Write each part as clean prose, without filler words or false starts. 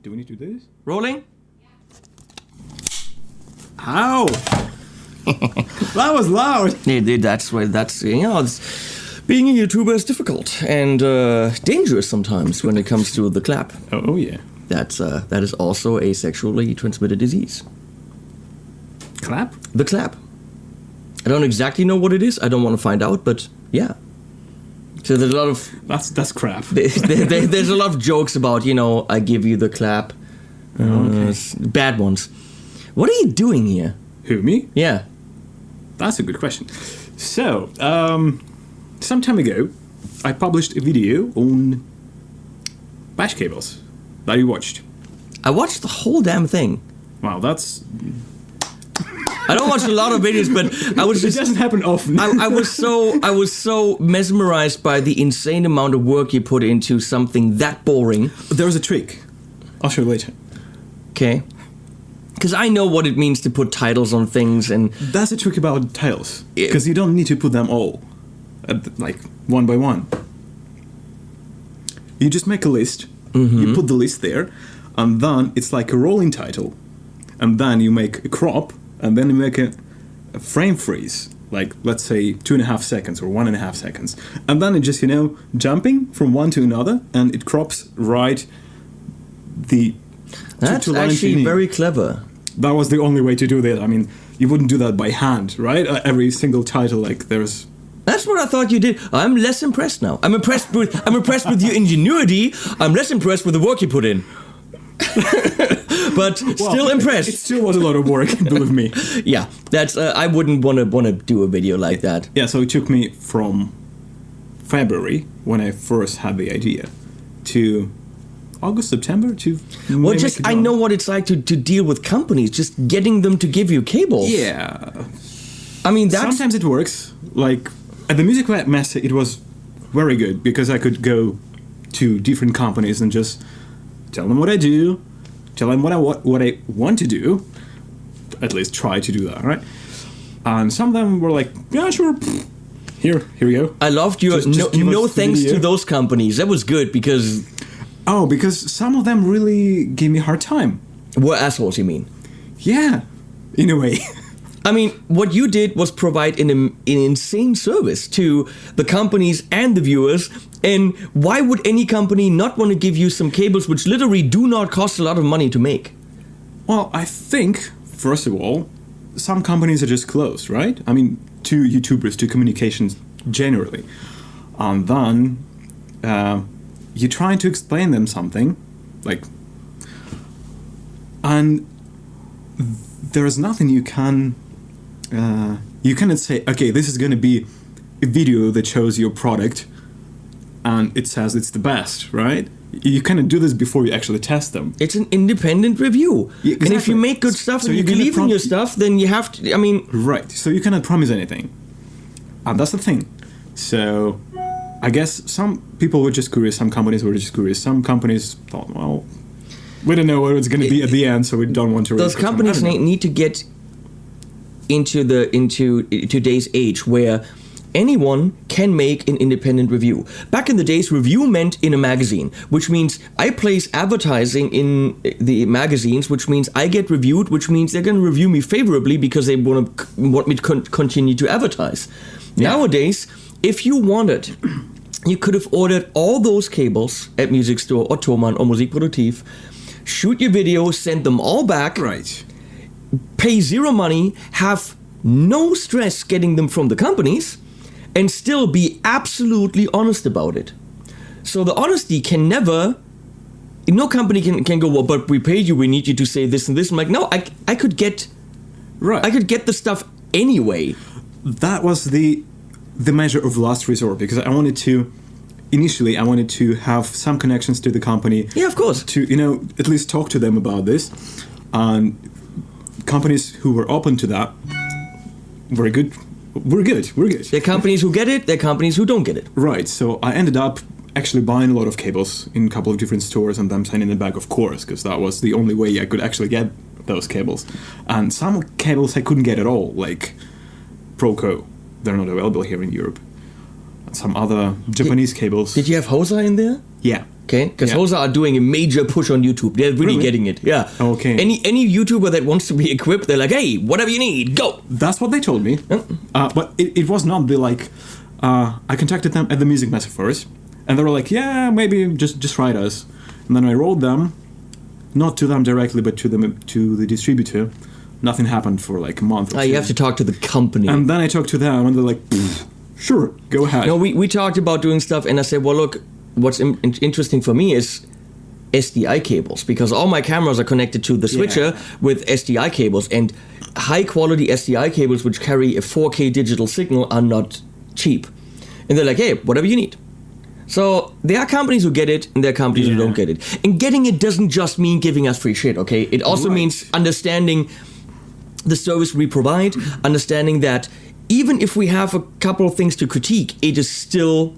Do we need to do this? Rolling? Ow! That was loud! That's why, being a YouTuber is difficult and dangerous sometimes when it comes to the clap. Oh yeah. That is also a sexually transmitted disease. Clap? The clap. I don't exactly know what it is. I don't want to find out, but yeah. So there's a lot of... That's crap. There's a lot of jokes about, I give you the clap. Okay. Bad ones. What are you doing here? Who, me? Yeah. That's a good question. So, some time ago, I published a video on patch cables that you watched. I watched the whole damn thing. Wow, that's... I don't watch a lot of videos, but I was just... It doesn't happen often. I was so mesmerized by the insane amount of work you put into something that boring. There's a trick. I'll show you later. Okay. Because I know what it means to put titles on things, and... That's a trick about titles. Because you don't need to put them all, one by one. You just make a list, you put the list there, and then it's like a rolling title. And then you make a crop, and then you make a frame freeze, like, let's say, 2.5 seconds or 1.5 seconds. And then it just, jumping from one to another, and it crops right the... That's actually very clever. That was the only way to do that. I mean, you wouldn't do that by hand, right? Every single title, there's... That's what I thought you did. I'm less impressed now. I'm impressed with your ingenuity. I'm less impressed with the work you put in. But still impressed. It still was a lot of work, believe me. Yeah, that's. I wouldn't want to do a video like that. Yeah, so it took me from February, when I first had the idea, to August, September to... Well, I know what it's like to deal with companies, just getting them to give you cables. Yeah. I mean, that's... Sometimes it works. At the Music Mess, it was very good, because I could go to different companies and just tell them what I do, tell them what I want to do, at least try to do that, right? And some of them were like, yeah, sure, here we go. I loved your no thanks to those companies. That was good, because... Oh, because some of them really gave me a hard time. Were assholes, you mean? Yeah, in a way. I mean, what you did was provide an insane service to the companies and the viewers, and why would any company not want to give you some cables which literally do not cost a lot of money to make? Well, I think, first of all, some companies are just closed, right? I mean, to YouTubers, to communications generally. And then you're trying to explain them something, and there is nothing you can... you cannot say, okay, this is going to be a video that shows your product and it says it's the best, right? You cannot do this before you actually test them. It's an independent review. Yeah, exactly. And if you make good stuff and you believe in your stuff, then you have to, Right, so you cannot promise anything. And that's the thing. So, I guess some people were just curious, some companies were just curious, some companies thought, well, we don't know what it's going to be at the end, so we don't want to... Those companies need to get into today's age where anyone can make an independent review. Back in the days, review meant in a magazine, which means I place advertising in the magazines, which means I get reviewed, which means they're going to review me favorably because they want me to continue to advertise. Yeah. Nowadays, if you wanted, you could have ordered all those cables at Music Store or Thomann or EytschPi42, shoot your video, send them all back. Right. Pay zero money, have no stress getting them from the companies, and still be absolutely honest about it. So the honesty can never... No company can go, well, but we paid you, we need you to say this and this. I'm like, no, I could get... Right. I could get the stuff anyway. That was the measure of last resort, because I wanted to... Initially, I wanted to have some connections to the company. Yeah, of course. To, at least talk to them about this. And... companies who were open to that were good. We're good. There are companies who get it, there are companies who don't get it. Right, so I ended up actually buying a lot of cables in a couple of different stores and them sending them back, of course, because that was the only way I could actually get those cables. And some cables I couldn't get at all, like Proco. They're not available here in Europe. And some other Japanese cables. Did you have Hosa in there? Yeah. Okay, because Yeah. Hosa are doing a major push on YouTube. They're really getting it. Yeah. Okay. Any YouTuber that wants to be equipped, they're like, hey, whatever you need, go. That's what they told me. But it was not the like. I contacted them at the Music Messe first, and they were like, "Yeah, maybe just write us." And then I wrote them, not to them directly, but to the distributor. Nothing happened for like a month. Or You two. have to talk to the company. And then I talked to them, and they're like, "Sure, go ahead." No, we talked about doing stuff, and I said, well, look, what's interesting for me is SDI cables, because all my cameras are connected to the switcher with SDI cables, and high quality SDI cables which carry a 4K digital signal are not cheap. And they're like, hey, whatever you need. So there are companies who get it, and there are companies who don't get it. And getting it doesn't just mean giving us free shit, okay? It also means understanding the service we provide, understanding that even if we have a couple of things to critique, it is still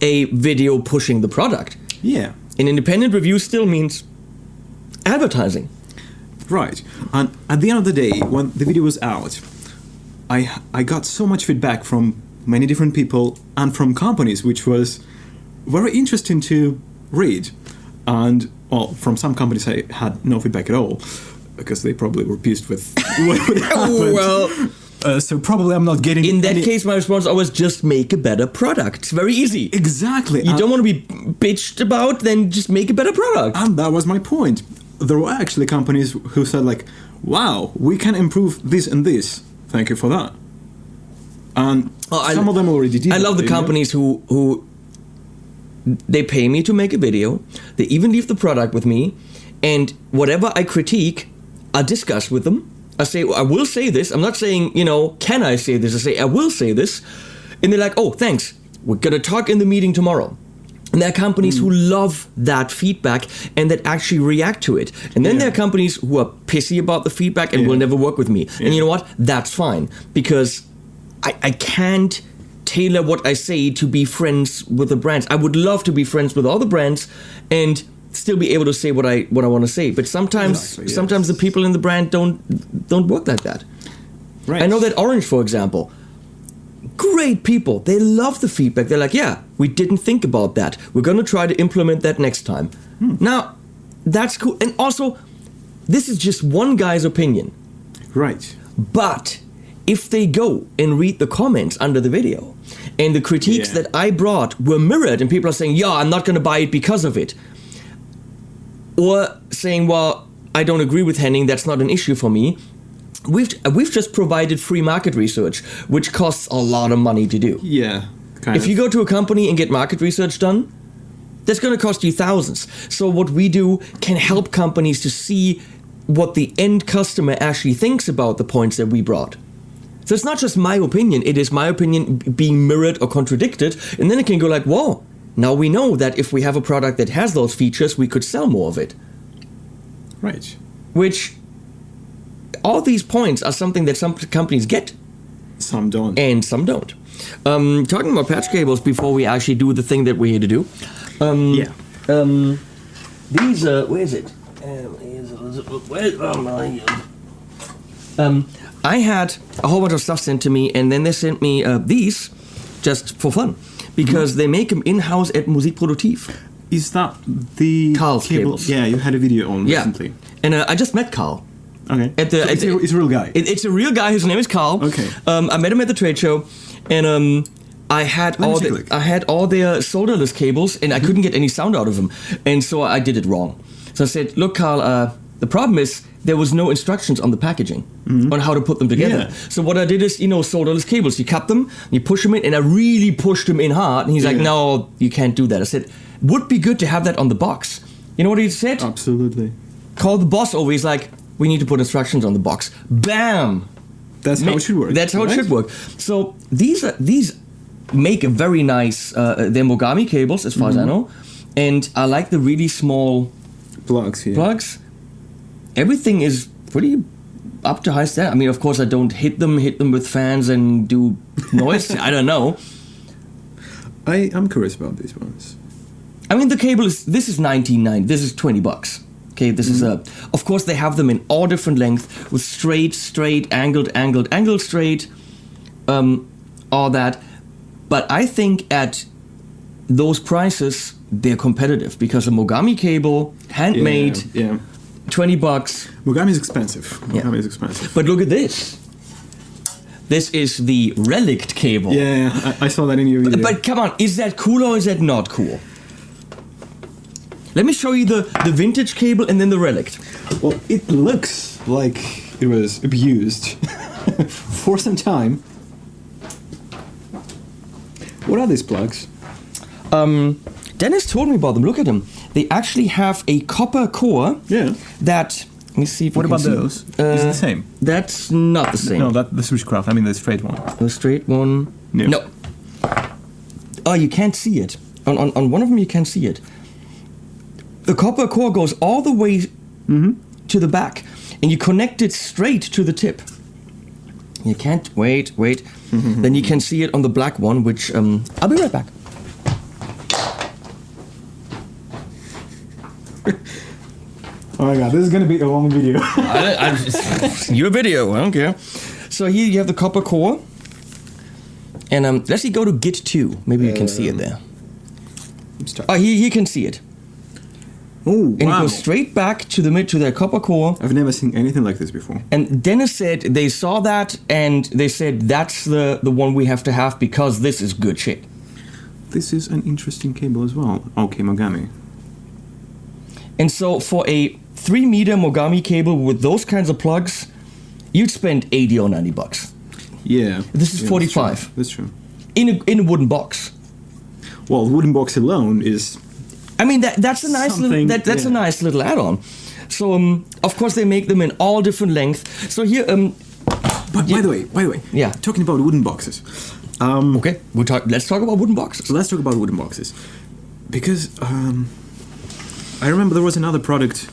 a video pushing the product. Yeah. An independent review still means advertising. Right. And at the end of the day, when the video was out, I got so much feedback from many different people and from companies, which was very interesting to read. And, well, from some companies I had no feedback at all, because they probably were pissed with what happened. Well, so probably I'm not getting in that case, my response always just make a better product. It's very easy. Exactly. You don't want to be bitched about, then just make a better product. And that was my point. There were actually companies who said like, wow, we can improve this and this. Thank you for that. And some of them already did. I love the companies who they pay me to make a video. They even leave the product with me, and whatever I critique, I discuss with them. I say, I will say this. I'm not saying, can I say this? I say, I will say this. And they're like, oh, thanks. We're going to talk in the meeting tomorrow. And there are companies who love that feedback and that actually react to it. And then there are companies who are pissy about the feedback and will never work with me. And you know what? That's fine. Because I can't tailor what I say to be friends with the brands. I would love to be friends with all the brands and still be able to say what I want to say. But sometimes the people in the brand don't work like that. Right. I know that Orange, for example, great people. They love the feedback. They're like, yeah, we didn't think about that. We're going to try to implement that next time. Now, that's cool. And also, this is just one guy's opinion. Right. But if they go and read the comments under the video, and the critiques that I brought were mirrored, and people are saying, yeah, I'm not going to buy it because of it, or saying, well, I don't agree with Henning, that's not an issue for me, we've just provided free market research, which costs a lot of money to do. Yeah. If you go to a company and get market research done, that's going to cost you thousands. So what we do can help companies to see what the end customer actually thinks about the points that we brought. So it's not just my opinion, it is my opinion being mirrored or contradicted, and then it can go like, whoa, now we know that if we have a product that has those features, we could sell more of it. Right. Which, all these points are something that some companies get. Some don't. And some don't. Talking about patch cables before we actually do the thing that we're here to do. These, where is it? I had a whole bunch of stuff sent to me, and then they sent me these just for fun, because they make them in-house at Musikproduktiv. Is that the Carl's cables? Yeah, you had a video on recently. And I just met Carl. Okay. It's a real guy. It's a real guy. His name is Carl. Okay. I met him at the trade show, and I had all their solderless cables, and I couldn't get any sound out of them, and so I did it wrong. So I said, "Look, Carl, the problem is there was no instructions on the packaging on how to put them together. Yeah. So what I did is, solderless cables. You cut them, you push them in, and I really pushed them in hard. And he's like, "No, you can't do that." I said, "Would be good to have that on the box." You know what he said? Absolutely. Called the boss over. He's like, "We need to put instructions on the box." Bam. That's how it should work. That's how it should work. So these make a very nice. They're Mogami cables, as far as I know, and I like the really small plugs. Yeah. Plugs. Everything is pretty up to high standard. I mean, of course, I don't hit them with fans and do noise. I don't know. I'm curious about these ones. I mean, the cable this is $19.99. This is $20. Okay, this is of course, they have them in all different lengths with straight, angled, straight, all that. But I think at those prices, they're competitive because a Mogami cable, handmade, Yeah. $20. Mogami is expensive. Mogami is expensive. But look at this. This is the relic cable. Yeah, I saw that in your video. But come on, is that cool or is that not cool? Let me show you the vintage cable and then the relic. Well, it looks like it was abused for some time. What are these plugs? Dennis told me about them. Look at them. They actually have a copper core. Yeah. That. Let me see if What you can about see. those? Is it the same? That's not the same. No, that the switchcraft. I mean the straight one. The straight one. No. No. Oh, you can't see it. On one of them, you can't see it. The copper core goes all the way to the back, and you connect it straight to the tip. You can't wait. Then you can see it on the black one, which I'll be right back. Oh my god, this is gonna be a long video. Your video, I don't care. So here you have the copper core, and let's see, go to Git 2. Maybe you can see it there. Oh, here you can see it. Oh, And it goes straight back to the copper core. I've never seen anything like this before. And Dennis said they saw that and they said that's the one we have to have because this is good shit. This is an interesting cable as well. Okay, Mogami. And so for a 3-meter Mogami cable with those kinds of plugs, you'd spend $80 or $90. Yeah. This is 45. That's true. In a wooden box. Well, the wooden box alone is... I mean that's a nice Something, little that's a nice little add-on. So of course they make them in all different lengths. So here But by the way, Yeah. talking about wooden boxes. okay, let's talk about wooden boxes. So let's talk about wooden boxes. Because I remember there was another product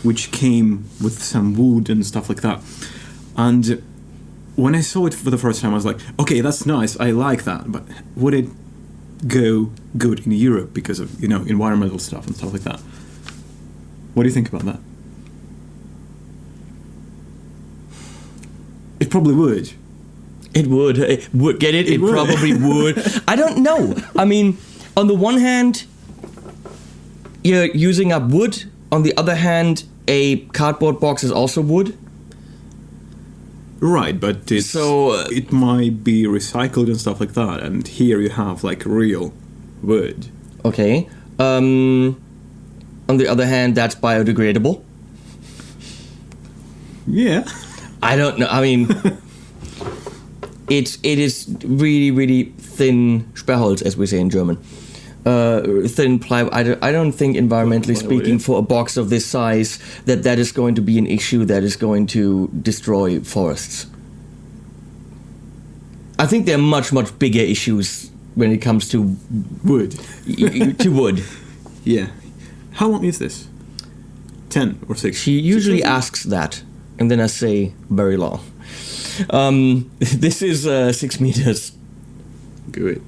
which came with some wood and stuff like that. And when I saw it for the first time, I was like, okay, that's nice, I like that. But would it go good in Europe because of, environmental stuff and stuff like that? What do you think about that? It probably would. It would. Get it? It would. probably would. I don't know. I mean, on the one hand, you're using up wood. On the other hand, a cardboard box is also wood. Right, but it might be recycled and stuff like that. And here you have like real wood. Okay. On the other hand, that's biodegradable. Yeah. I don't know. I mean, it is really, really thin Sperrholz, as we say in German. Thin plywood. I don't think, environmentally speaking, for a box of this size, that is going to be an issue that is going to destroy forests. I think there are much, much bigger issues when it comes to Wood. to wood. Yeah. How long is this? 10 or 6? She usually asks that, and then I say very long. This is 6 meters. Good.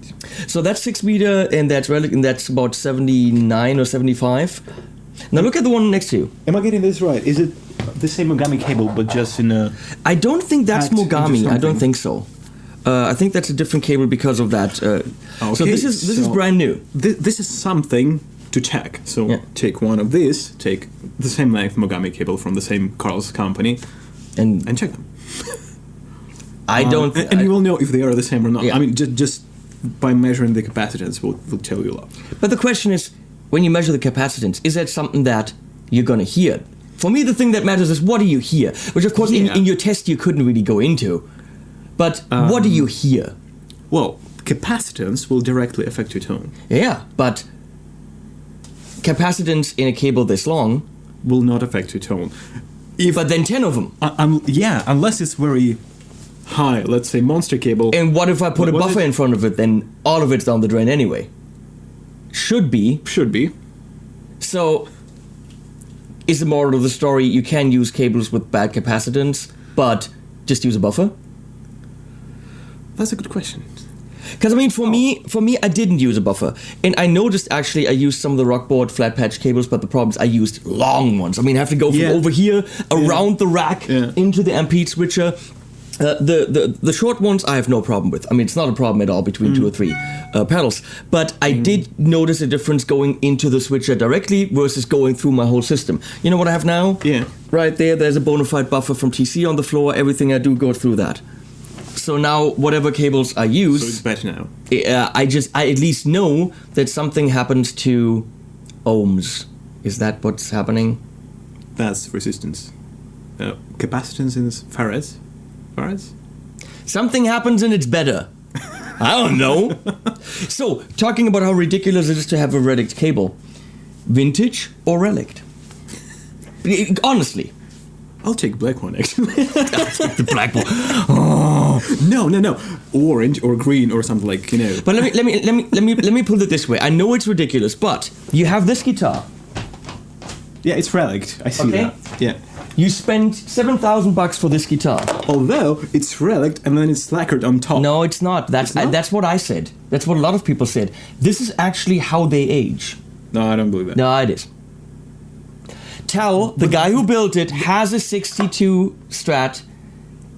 So that's 6 meter, and that's and that's about 79 or 75. Now look at the one next to you. Am I getting this right? Is it the same Mogami cable but just in a... I don't think that's Into Mogami. I don't something. think so. I think that's a different cable because of that. So this is brand new. This is something to check. So Yeah. take one of these, take the same length Mogami cable from the same Carl's company, And and check them. I don't... And you will know if they are the same or not. Yeah. I mean, just by measuring the capacitance will tell you a lot. But the question is, when you measure the capacitance, is that something that you're going to hear? For me, the thing that matters is what do you hear? Which, of course, Yeah. in your test you couldn't really go into. But what do you hear? Well, capacitance will directly affect your tone. Yeah, but capacitance in a cable this long, Will not affect your tone. but then 10 of them. Yeah, unless it's very high. Let's say monster cable. And what if I put a What was buffer it? in front of it, then all of it's down the drain anyway? Should be. Should be. So, is the moral of the story, you can use cables with bad capacitance, but just use a buffer? That's a good question. Because I mean, for me, I didn't use a buffer, and I noticed actually I used some of the Rockboard flat patch cables, but the problem is I used long ones. I mean, I have to go from Yeah. over here around the rack Yeah. into the ampere switcher, The short ones I have no problem with. I mean, it's not a problem at all between 2 or 3 pedals. But I did notice a difference going into the switcher directly versus going through my whole system. You know what I have now? Yeah. Right there's a bona fide buffer from TC on the floor. Everything I do goes through that. So now whatever cables I use... So it's better now. I at least know that something happens to ohms. Is that what's happening? That's resistance. Capacitance is farads. Farads? Something happens and it's better. I don't know. So, talking about how ridiculous it is to have a relic cable. Vintage or relic? Honestly. I'll take black one, actually. The black one. No. Orange or green or something like, you know. But let me put it this way. I know it's ridiculous, but you have this guitar. Yeah, it's relic. I see Okay. that. Yeah. You spend $7,000 for this guitar. Although it's relic and then it's lacquered on top. No, it's not. It's not? That's what I said. That's what a lot of people said. This is actually how they age. No, I don't believe that. No, it is. The guy who built it, has a 62 Strat,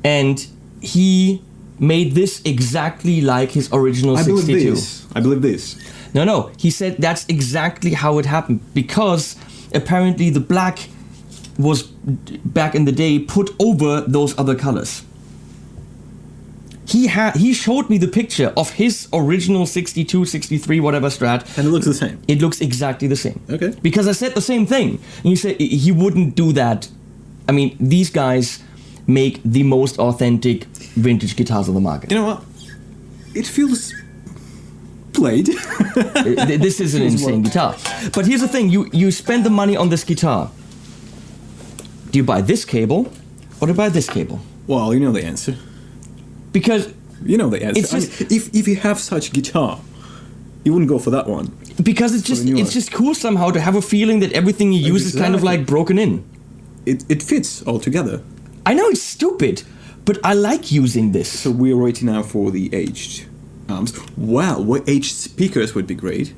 and he made this exactly like his original 62. I believe this. No. He said that's exactly how it happened, because apparently the black was, back in the day, put over those other colors. He showed me the picture of his original 62, 63, whatever Strat. And it looks the same. It looks exactly the same. Okay. Because I said the same thing. And you said he wouldn't do that. I mean, these guys make the most authentic vintage guitars on the market. You know what? It feels played. This is an insane guitar. But here's the thing. You spend the money on this guitar. Do you buy this cable or do you buy this cable? Well, you know the answer. Because you know the answer. it's just, if you have such guitar, you wouldn't go for that one. Because it's just cool somehow to have a feeling that everything you use is kind of like broken in. It fits all together. I know it's stupid, but I like using this. So we're waiting now for the aged amps. Wow, aged speakers would be great.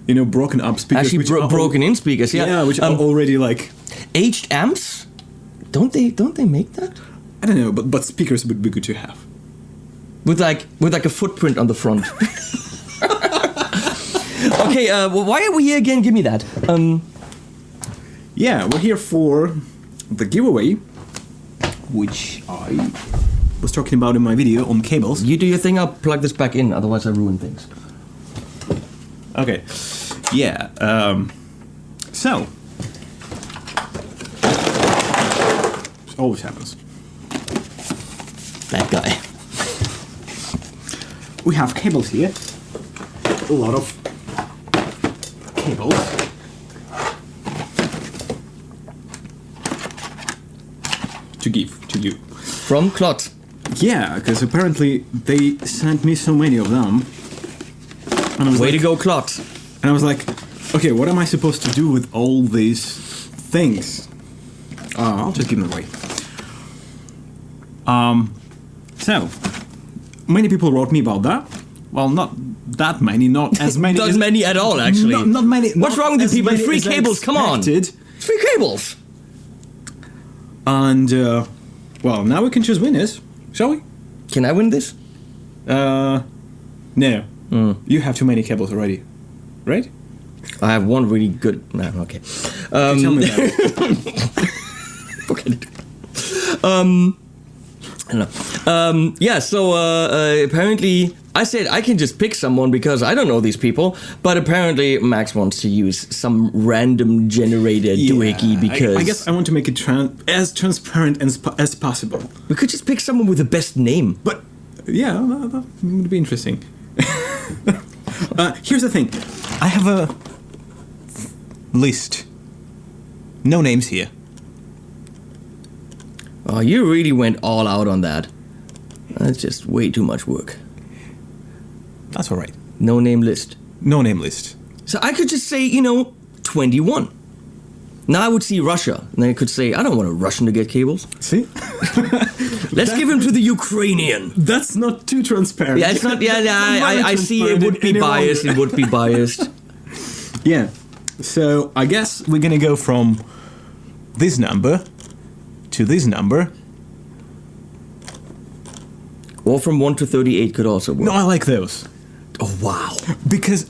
You know, broken up speakers. Actually, broken in speakers. Yeah, yeah, which are already like aged amps. Don't they make that? I don't know, but speakers would be good to have. With like a footprint on the front. Okay, why are we here again? Give me that. Yeah, we're here for the giveaway, which I was talking about in my video on cables. You do your thing, I'll plug this back in, otherwise I ruin things. Okay, yeah, so, this always happens. That guy. We have cables here, a lot of cables. To give. From Klotz. Yeah, because apparently they sent me so many of them. And I was Way like, to go, Klotz. And I was like, okay, what am I supposed to do with all these things? I'll just give them away. So, many people wrote me about that. Well, not that many, not as many. Not many at all, actually. Not many. What's wrong with you people? Free cables, come on. It's free cables. And, well, now we can choose winners, shall we? Can I win this? No. You have too many cables already, right? I have one really good... No, okay. Tell me about it. Forget it. I don't know. Yeah, so apparently I said I can just pick someone because I don't know these people, but apparently Max wants to use some random generated doohickey because... I guess I want to make it as transparent as possible. We could just pick someone with the best name. But, yeah, that would be interesting. Here's the thing. I have a list. No names here. Oh, you really went all out on that. That's just way too much work. That's all right. No name list. No name list. So I could just say, 21. Now I would see Russia, and then I could say, I don't want a Russian to get cables. See? Let's give him to the Ukrainian. That's not too transparent. Yeah, it's not. Yeah, I see. It would be biased. It would be biased. Yeah. So I guess we're gonna go from this number to this number. Or from 1 to 38 could also work. No, I like those. Oh, wow. Because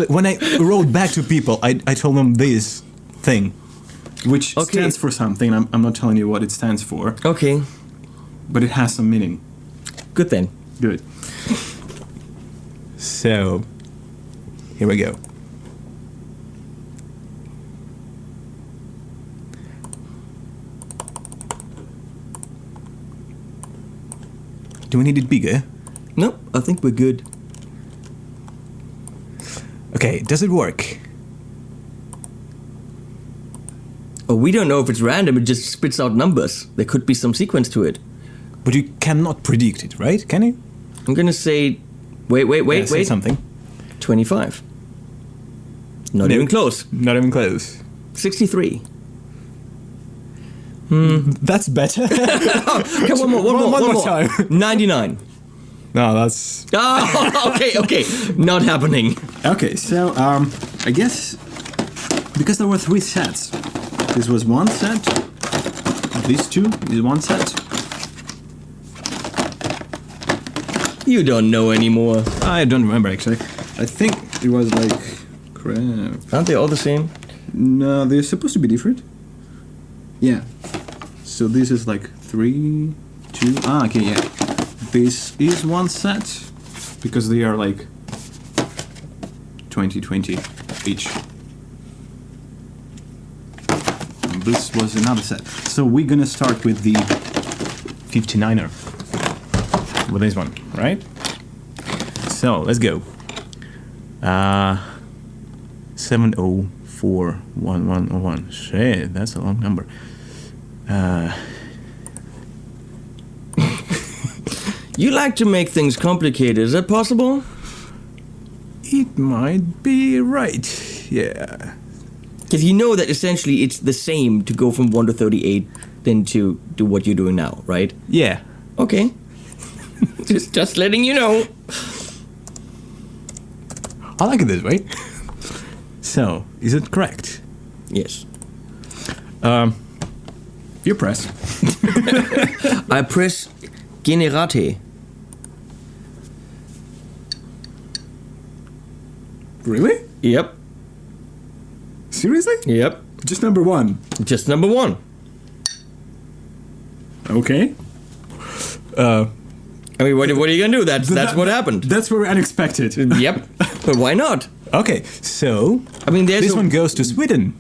when I wrote back to people, I told them this thing, which stands for something. I'm not telling you what it stands for. Okay. But it has some meaning. Good then. Good. So, here we go. Do we need it bigger? Nope, I think we're good. Okay, does it work? Oh, we don't know if it's random, it just spits out numbers. There could be some sequence to it. But you cannot predict it, right? Can you? I'm gonna say... Wait. Say something. 25. Not even close. Not even close. 63. That's better. Okay, one more time. 99. No, that's... Oh, okay. Not happening. Okay, so, I guess... Because there were 3 sets. This was one set. These 2 is one set. You don't know anymore. I don't remember, actually. I think it was like... Crap. Aren't they all the same? No, they're supposed to be different. Yeah. So this is like 3, 2... okay, yeah. This is one set. Because they are like... 20 each. And this was another set. So we're gonna start with the 59er. With this one, right? So, let's go. 7041101. Shit, that's a long number. You like to make things complicated, is that possible? It might be right, yeah. Because you know that essentially it's the same to go from 1 to 38 than to do what you're doing now, right? Yeah. Okay. just letting you know. I like it this way. So, is it correct? Yes. You press. I press Generate. Really? Yep. Seriously? Yep. Just number 1. Just number 1. Okay. I mean, what are you gonna do? That's what happened. That's very unexpected. Yep. But why not? Okay, so I mean, this one goes to Sweden.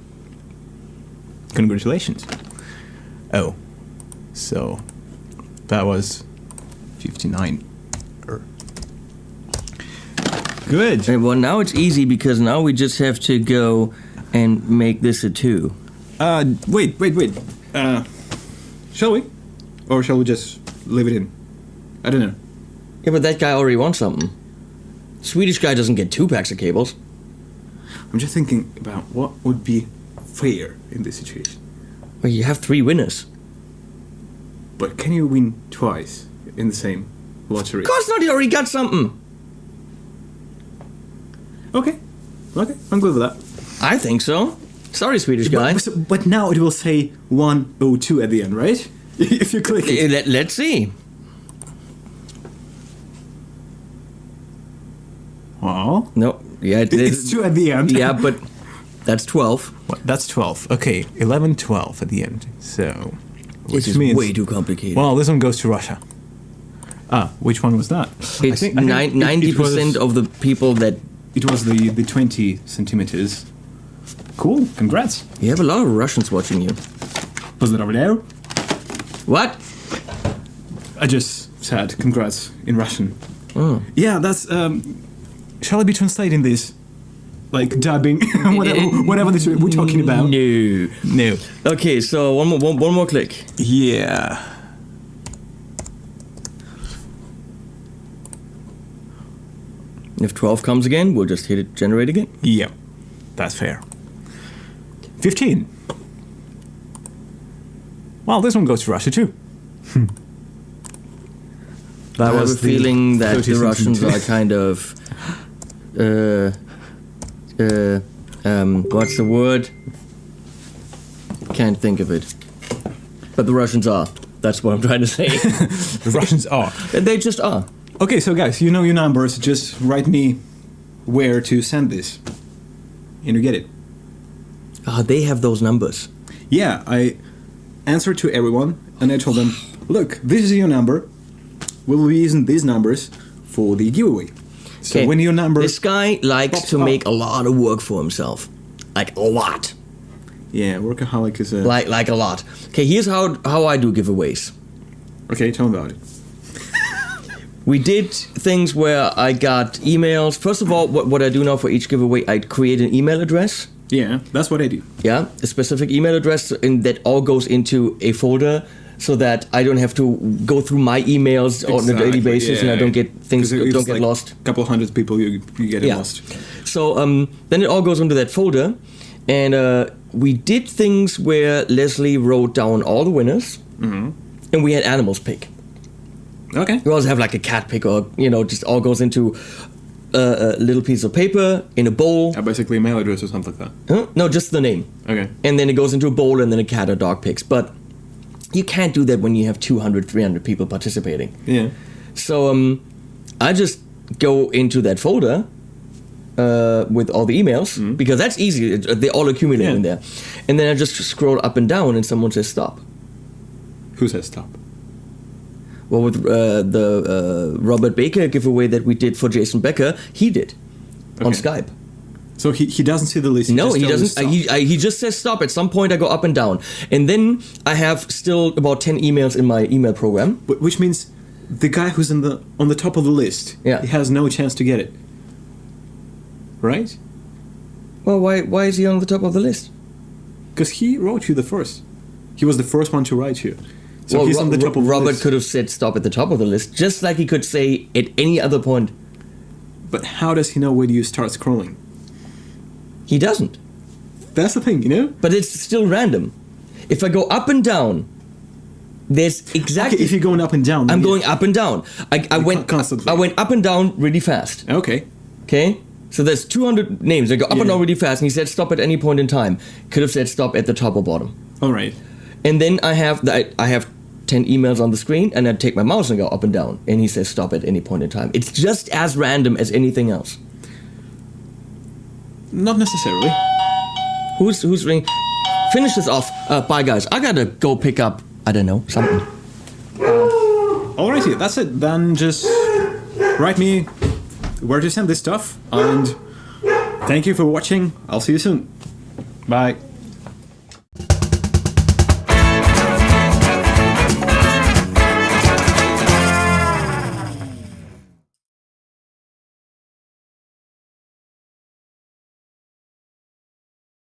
Congratulations. Oh, so that was 59. Good. Well, now it's easy because now we just have to go and make this a 2. Wait. Shall we? Or shall we just leave it in? I don't know. Yeah, but that guy already wants something. Swedish guy doesn't get 2 packs of cables. I'm just thinking about what would be fair in this situation. Well, you have 3 winners. But can you win twice in the same lottery? Of course not, he already got something. Okay, I'm good with that. I think so. Sorry, Swedish guy. But now it will say 102 at the end, right? If you click it. Let's see. Well, No, yeah, it's 2 at the end. Yeah, but that's 12. What, that's 12. Okay, 11, 12 at the end. So, Which is way too complicated. Well, this one goes to Russia. Which one was that? It's 90% of the people that... It was the 20 centimeters. Cool, congrats. You have a lot of Russians watching you. Was it over there? What? I just said congrats in Russian. Oh. Yeah, that's... shall I be translating this? Like dubbing? whatever we're talking about? No. Okay, so one more click. Yeah. If 12 comes again, we'll just hit it generate again. Yeah, that's fair. 15. Well, this one goes to Russia too. I have a feeling that the Russians are kind of... what's the word? Can't think of it. But the Russians are. That's what I'm trying to say. The Russians are. They just are. Okay, so guys, you know your numbers. Just write me where to send this. And you get it. They have those numbers. Yeah, I answered to everyone and I told them, look, this is your number. We'll be using these numbers for the giveaway. So when your number... This guy likes to make a lot of work for himself. Like a lot. Yeah, workaholic is a... Like a lot. Okay, here's how I do giveaways. Okay, tell me about it. We did things where I got emails. First of all, what I do now for each giveaway, I create an email address. Yeah, that's what I do. Yeah, a specific email address, and that all goes into a folder so that I don't have to go through my emails on a daily basis, and I don't get things don't get lost. A couple hundred people, you get lost. So then it all goes into that folder, and we did things where Leslie wrote down all the winners, and we had animals pick. Okay. We also have like a cat pick, or just all goes into a little piece of paper in a bowl. Basically a mail address or something like that. Huh? No, just the name. Okay. And then it goes into a bowl, and then a cat or dog picks. But you can't do that when you have 200, 300 people participating. Yeah. So I just go into that folder with all the emails, because that's easy. They all accumulate in there. And then I just scroll up and down, and someone says stop. Who says stop? Well, with the Robert Baker giveaway that we did for Jason Becker, he did on Skype. So he doesn't see the list. No, he doesn't. He just says stop. At some point, I go up and down, and then I have still about 10 emails in my email program. Which means the guy who's on the top of the list, he has no chance to get it. Right? Well, why is he on the top of the list? Because he wrote you the first. He was the first one to write you. So he's on the top of the Robert list. could have said stop at the top of the list, just like he could say at any other point. But how does he know when you start scrolling? He doesn't. That's the thing, you know? But it's still random. If I go up and down, there's exactly... Okay, if you're going up and down... I'm going up and down. I went constantly. I went up and down really fast. Okay. Okay? So there's 200 names. I go up and down really fast, and he said stop at any point in time. Could have said stop at the top or bottom. All right. And then I have 10 emails on the screen, and I take my mouse and go up and down, and he says stop at any point in time. It's just as random as anything else. Not necessarily. Who's ringing? Finish this off. Bye, guys. I gotta go pick up, I don't know, something. Alrighty, that's it. Then just write me where to send this stuff, and thank you for watching. I'll see you soon. Bye.